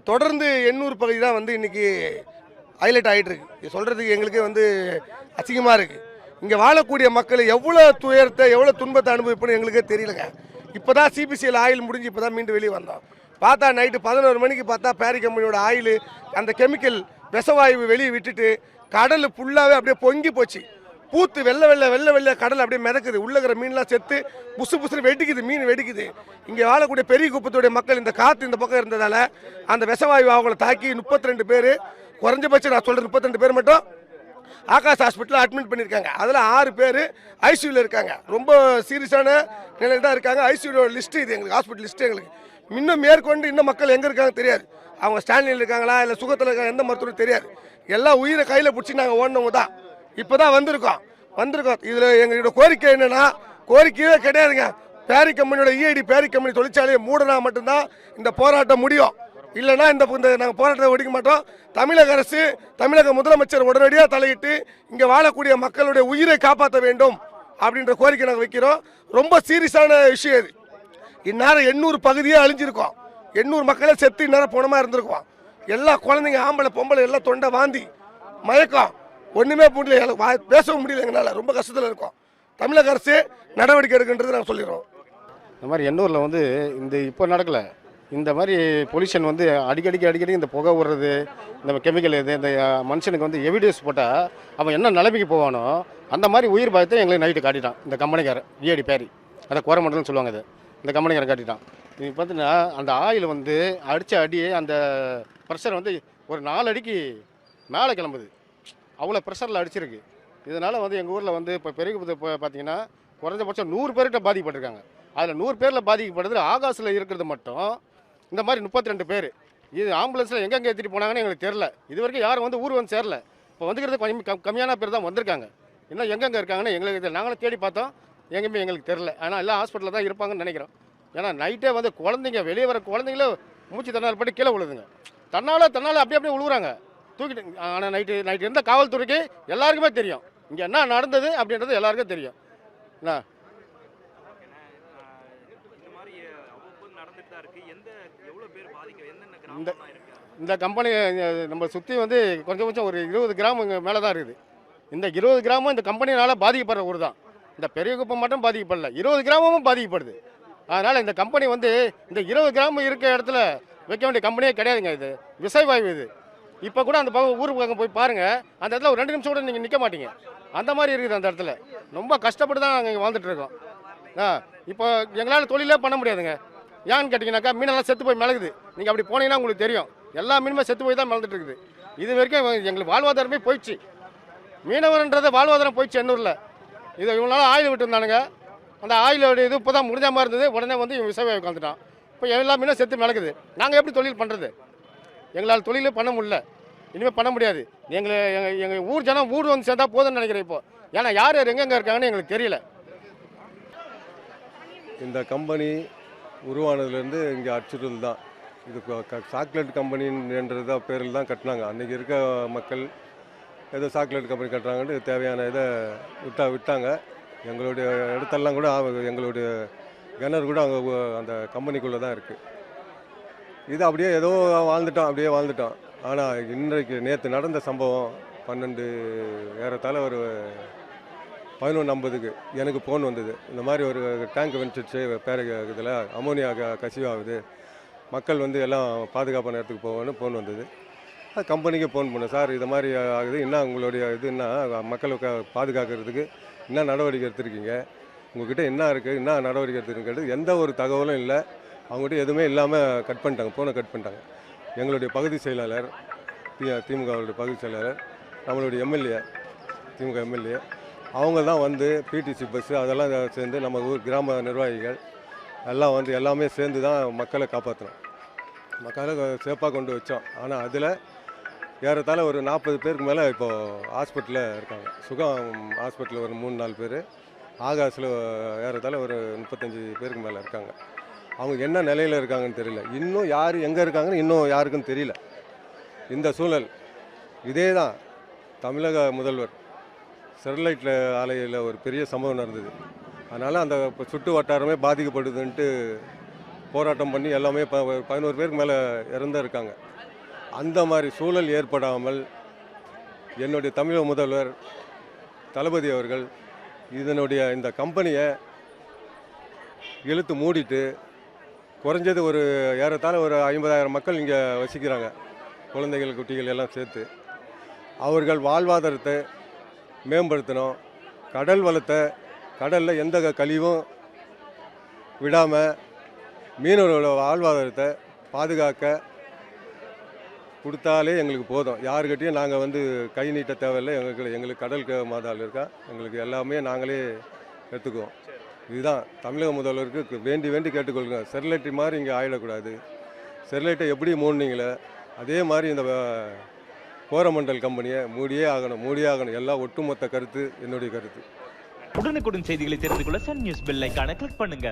தொடர்ந்து எண்ணூர் பகுதி தான் வந்து இன்றைக்கி ஹைலைட் ஆகிட்டு இருக்கு. இது சொல்கிறதுக்கு எங்களுக்கே வந்து அசிங்கமாக இருக்குது. இங்கே வாழக்கூடிய மக்கள் எவ்வளோ துயரத்தை எவ்வளோ துன்பத்தை அனுபவிப்புன்னு எங்களுக்கே தெரியலங்க. இப்போ தான் சிபிசிஎல் ஆயில் முடிஞ்சு இப்போ தான் மீண்டும் வெளியே வந்தோம். பார்த்தா நைட்டு 11 மணிக்கு பார்த்தா பேரி கம்பெனியோட ஆயில் அந்த கெமிக்கல் விஷவாயு வெளியே விட்டுட்டு கடல் ஃபுல்லாகவே அப்படியே பொங்கி போச்சு. பூத்து வெள்ளை வெள்ளை கடல் அப்படியே மிதக்குது. உள்ள இருக்கிற மீன்லாம் செத்து புசு புசுன்னு வெடிக்குது, மீன் வெடிக்குது. இங்கே வாழக்கூடிய பெரிய குப்பத்துடைய மக்கள் இந்த காற்று இந்த பக்கம் இருந்ததால் அந்த விஷவாயு அவங்கள தாக்கி 32 பேர், குறைஞ்சபட்சம் நான் சொல்கிறேன் 32 பேர் மட்டும் ஆகாஷ் ஹாஸ்பிட்டலில் அட்மிட் பண்ணியிருக்காங்க. அதில் 6 பேர் ஐசியூவில் இருக்காங்க. ரொம்ப சீரியஸான நிலையில் தான் இருக்காங்க. ஐசியூவோட லிஸ்ட்டு இது எங்களுக்கு, ஹாஸ்பிட்டல் லிஸ்ட்டு எங்களுக்கு. இன்னும் மேற்கொண்டு இன்னும் மக்கள் எங்கே இருக்காங்க தெரியாது. அவங்க ஸ்டாண்டில் இருக்காங்களா இல்லை சுகத்தில் இருக்காங்க எந்த மருத்துவரும் தெரியாது. எல்லாம் உயிரை கையில் பிடிச்சி நாங்கள் ஓடினவங்க தான். இப்போ தான் வந்திருக்கோம். இதில் எங்களோட கோரிக்கை என்னென்னா, கோரிக்கையே கிடையாதுங்க. பேரி கம்பெனியோட இஐடி பேரி கம்பெனி தொழிற்சாலையை மூடனா மட்டும்தான் இந்த போராட்டம் முடியும். இல்லைன்னா இந்த நாங்கள் போராட்டத்தை ஒடிக்க மாட்டோம். தமிழக அரசு, தமிழக முதலமைச்சர் உடனடியாக தலையிட்டு இங்கே வாழக்கூடிய மக்களுடைய உயிரை காப்பாற்ற வேண்டும் அப்படின்ற கோரிக்கை நாங்கள் வைக்கிறோம். ரொம்ப சீரியஸான விஷயம் இது. இந்நேரம் 800 பகுதியே அழிஞ்சிருக்கோம். 800 மக்களே செத்து இந்நேரம் போனமாக இருந்திருக்கோம். எல்லா குழந்தைங்க ஆம்பளை பொம்பளை எல்லாம் தொண்டை வாந்தி மயக்கம், ஒன்றுமே முடியல, பேசவும் முடியல. எங்களால் ரொம்ப கஷ்டத்தில் இருக்கோம். தமிழக அரசு நடவடிக்கை எடுக்கின்றது நாங்கள் சொல்லிடுறோம். இந்த மாதிரி எண்ணூரில் வந்து இந்த இப்போ நடக்கலை. இந்த மாதிரி பொல்யூஷன் வந்து அடிக்கடி இந்த புகை விடுறது, இந்த கெமிக்கல் இது, இந்த மனுஷனுக்கு வந்து எவிடன்ஸ் போட்டால் அவன் என்ன நிலைமைக்கு போவானோ அந்த மாதிரி உயிர் பயத்தை எங்களுக்கு நைட்டு காட்டிட்டான் இந்த கம்பெனிக்காரன். இஐடி பேரி, அதை கோரமண்டலம்னு சொல்லுவாங்க. இது இந்த கம்பெனிக்காரன் காட்டிட்டான். இது பார்த்தீங்கன்னா அந்த ஆயில் வந்து அடித்த அடியே அந்த ப்ரெஷர் வந்து ஒரு 4 அடிக்கு மேலே கிளம்புது. அவ்வளோ ப்ரெஷரில் அடிச்சிருக்கு. இதனால் வந்து எங்கள் ஊரில் வந்து இப்போ பெரிய பார்த்தீங்கன்னா குறைஞ்சபட்சம் 100 பேர்கிட்ட பாதிக்கப்பட்டிருக்காங்க. அதில் 100 பேரில் பாதிக்கப்படுறது ஆகாசில் இருக்கிறது மட்டும் இந்த மாதிரி 32 பேர். இது ஆம்புலன்ஸில் எங்கெங்கே ஏற்றிட்டு போனாங்கன்னு எங்களுக்கு தெரில. இது வரைக்கும் யாரும் வந்து ஊர் வந்து சேரல. இப்போ வந்துக்கிறது கொஞ்சம் கம்மியான பேர் தான் வந்திருக்காங்க. இன்னும் எங்கெங்கே இருக்காங்கன்னு எங்களுக்கு நாங்களும் தேடி பார்த்தோம், எங்கேயுமே எங்களுக்கு தெரில. ஆனால் எல்லாம் ஹாஸ்பிட்டலில் தான் இருப்பாங்கன்னு நினைக்கிறோம். ஏன்னா நைட்டே வந்து குழந்தைங்க, வெளியே வர குழந்தைங்கள மூச்சு தண்ணால் பட்டு கீழே விழுதுங்க. தன்னால் அப்படியே விழுவுறாங்க தூக்கிட்டு. ஆனால் நைட்டு இருந்த காவல்துறைக்கு எல்லாருக்குமே தெரியும் இங்கே என்ன நடந்தது அப்படின்றது எல்லாருக்கும் தெரியும். என்ன இந்த கம்பெனி நம்ம சுற்றி வந்து கொஞ்சம் ஒரு 20 கிராம் மேலே தான் இருக்குது. இந்த 20 கிராமும் இந்த கம்பெனினால் பாதிக்கப்படுற ஊர் தான். இந்த பெரிய குப்பம் மட்டும் பாதிக்கப்படல, 20 கிராமமும் பாதிக்கப்படுது. அதனால் இந்த கம்பெனி வந்து இந்த 20 கிராம் இருக்க இடத்துல வைக்க வேண்டிய கம்பெனியே கிடையாதுங்க. இது விஷவாயு. இது இப்போ கூட அந்த ஊருக்கு பக்கம் போய் பாருங்கள், அந்த இடத்துல ஒரு 2 நிமிஷம் கூட நீங்கள் நிற்க மாட்டீங்க. அந்த மாதிரி இருக்குது அந்த இடத்துல. ரொம்ப கஷ்டப்பட்டு தான் நாங்கள் இங்கே வாழ்ந்துட்டு இருக்கோம். இப்போ எங்களால் தொழிலே பண்ண முடியாதுங்க. ஏன்னு கேட்டிங்கனாக்கா மீனெல்லாம் செத்து போய் மிளகுது. நீங்கள் அப்படி போனீங்கன்னா உங்களுக்கு தெரியும், எல்லா மீனுமே செத்து போய் தான் மிளந்துட்டு இருக்குது. இது வரைக்கும் எங்களுக்கு வாழ்வாதாரமே போயிடுச்சு. மீனவர்ன்றது வாழ்வாதாரம் போயிடுச்சு எண்ணூரில். இதை இவங்களால ஆயில் விட்டுருந்தானுங்க. அந்த ஆயிலோட இது இப்போ தான் முடிஞ்ச மாதிரி இருந்தது. உடனே வந்து இவன் விஷவாயு கலந்துட்டான். இப்போ எல்லா மீனும் செத்து மிளகுது. நாங்கள் எப்படி தொழில் பண்ணுறது? எங்களால் தொழிலே பண்ண முடியல, இனிமேல் பண்ண முடியாது. எங்கள் ஊர் ஜனம் ஊர் வந்து சேர்ந்தா போதும்னு நினைக்கிறேன் இப்போ. ஏன்னா யார் எங்கெங்கே இருக்காங்கன்னு எங்களுக்கு தெரியல. இந்த கம்பெனி உருவானதுலேருந்து இங்கே அச்சுறுத்தல் தான். இது சாக்லேட் கம்பெனின்றது தான் பேரில் தான் கட்டினாங்க. அன்றைக்கி இருக்க மக்கள் ஏதோ சாக்லேட் கம்பெனி கட்டுறாங்கன்னு தேவையான இதை விட்டாங்க. எங்களுடைய இடத்தெல்லாம் கூட எங்களுடைய கிணறு கூட அங்கே அந்த கம்பெனிக்குள்ளே தான் இருக்குது. இது அப்படியே ஏதோ வாழ்ந்துட்டோம். ஆனால் இன்றைக்கு நேற்று நடந்த சம்பவம் 12 ஏறத்தாழ ஒரு 11:50க்கு எனக்கு ஃபோன் வந்தது. இந்த மாதிரி ஒரு டேங்க் வெடிச்சிடுச்சு, இதில் அமோனியா கசிவாகுது, மக்கள் வந்து எல்லாம் பாதுகாப்பான இடத்துக்கு போகணும்னு ஃபோன் வந்தது. அது கம்பெனிக்கு ஃபோன் பண்ணேன், சார் இது மாதிரி ஆகுது, என்ன உங்களுடைய இது என்ன மக்களை பாதுகாக்கிறதுக்கு என்ன நடவடிக்கை எடுத்திருக்கீங்க, உங்கள்கிட்ட என்ன இருக்குது, என்ன நடவடிக்கை எடுத்துருக்கிறது எந்த ஒரு தகவலும் இல்லை. அவங்ககிட்ட எதுவுமே இல்லாமல் கட் பண்ணிட்டாங்க, ஃபோனை கட் பண்ணிட்டாங்க. எங்களுடைய பகுதி செயலாளர், திமுகவுடைய பகுதி செயலாளர், நம்மளுடைய எம்எல்ஏ, திமுக எம்எல்ஏ, அவங்க தான் வந்து பிடிசி பஸ்ஸு அதெல்லாம் சேர்ந்து நம்ம ஊர் கிராம நிர்வாகிகள் எல்லாம் வந்து எல்லாமே சேர்ந்து தான் மக்களை காப்பாற்றணும், மக்களை சேஃபாக கொண்டு வச்சோம். ஆனால் அதில் ஏறத்தாழ ஒரு 40 பேருக்கு மேலே இப்போது ஹாஸ்பிட்டலில் இருக்காங்க. சுகம் ஹாஸ்பிட்டலில் ஒரு 3-4 பேர், ஆகாசில் ஏறத்தாழ ஒரு 35 பேருக்கு மேலே இருக்காங்க. அவங்க என்ன நிலையில் இருக்காங்கன்னு தெரியல. இன்னும் யார் எங்கே இருக்காங்கன்னு இன்னும் யாருக்கும் தெரியல. இந்த சூழல் இதே தான் தமிழக முதல்வர் ஸ்டெர்லைட் ஆலையில் ஒரு பெரிய சம்பவம் நடந்தது. அதனால் அந்த சுற்று வட்டாரமே பாதிக்கப்படுதுன்ட்டு போராட்டம் பண்ணி எல்லாமே 11 பேருக்கு மேலே இறந்து இருக்காங்க. அந்த மாதிரி சூழல் ஏற்படாமல் என்னுடைய தமிழக முதல்வர் தளபதி அவர்கள் இந்த கம்பெனியை இழுத்து மூடிட்டு குறைஞ்சது ஏறத்தாழ ஒரு 50,000 மக்கள் இங்கே வசிக்கிறாங்க, குழந்தைகள் குட்டிகள் எல்லாம் சேர்த்து. அவர்கள் வாழ்வாதாரத்தை மேம்படுத்தணும், கடல் வளத்தை, கடலில் எந்த கழிவும் விடாமல் மீனவர்களோட வாழ்வாதாரத்தை பாதுகாக்க கொடுத்தாலே எங்களுக்கு போதும். யாருக்கிட்டையும் நாங்கள் கை நீட்ட தேவையில்லை. எங்களுக்கு கடல் மாதாள் இருக்கா, எங்களுக்கு எல்லாமே நாங்களே எடுத்துக்குவோம். இதுதான் தமிழக முதல்வருக்கு வேண்டி கேட்டுக்கொள்ளுங்க. ஸ்டெர்லைட் மாதிரி இங்கே ஆயிடக்கூடாது. ஸ்டெர்லைட்டை எப்படி மூடினீங்களே அதே மாதிரி இந்த கோரமண்டல் கம்பெனியை மூடியே ஆகணும். எல்லாம் ஒட்டுமொத்த கருத்து என்னுடைய கருத்து. உடனுக்குடன் செய்திகளை தெரிந்து கொள்ள சன் நியூஸ் பெல் ஐகானை கிளிக் பண்ணுங்க.